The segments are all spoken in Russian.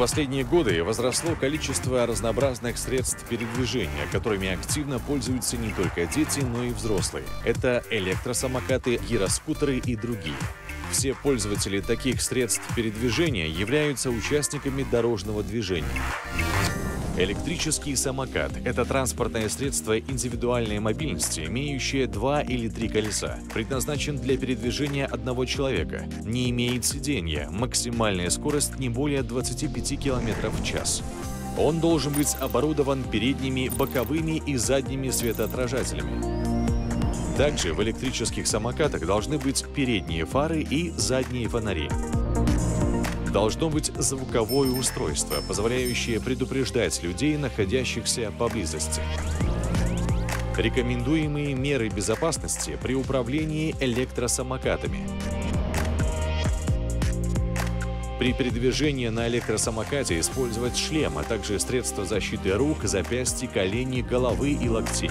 последние годы возросло количество разнообразных средств передвижения, которыми активно пользуются не только дети, но и взрослые. Это электросамокаты, гироскутеры и другие. Все пользователи таких средств передвижения являются участниками дорожного движения. Электрический самокат – это транспортное средство индивидуальной мобильности, имеющее 2 или 3 колеса. Предназначен для передвижения одного человека. Не имеет сиденья. Максимальная скорость не более 25 км в час. Он должен быть оборудован передними, боковыми и задними светоотражателями. Также в электрических самокатах должны быть передние фары и задние фонари. Должно быть звуковое устройство, позволяющее предупреждать людей, находящихся поблизости. Рекомендуемые меры безопасности при управлении электросамокатами. При передвижении на электросамокате использовать шлем, а также средства защиты рук, запястья, коленей, головы и локтей.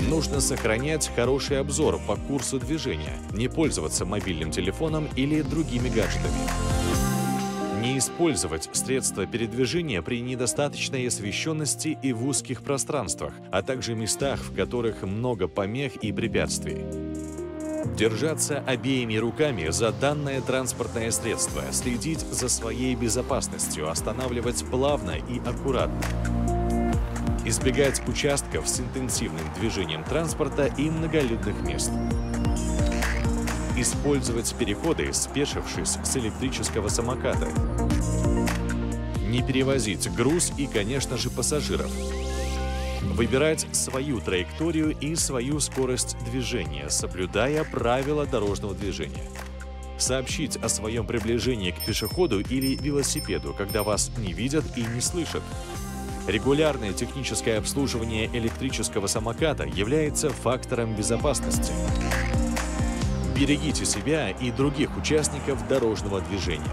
Нужно сохранять хороший обзор по курсу движения, не пользоваться мобильным телефоном или другими гаджетами. Не использовать средства передвижения при недостаточной освещенности и в узких пространствах, а также местах, в которых много помех и препятствий. Держаться обеими руками за данное транспортное средство, следить за своей безопасностью, останавливать плавно и аккуратно. Избегать участков с интенсивным движением транспорта и многолюдных мест. Использовать переходы, спешившись с электрического самоката. Не перевозить груз и, конечно же, пассажиров. Выбирать свою траекторию и свою скорость движения, соблюдая правила дорожного движения. Сообщить о своем приближении к пешеходу или велосипеду, когда вас не видят и не слышат. Регулярное техническое обслуживание электрического самоката является фактором безопасности. Берегите себя и других участников дорожного движения.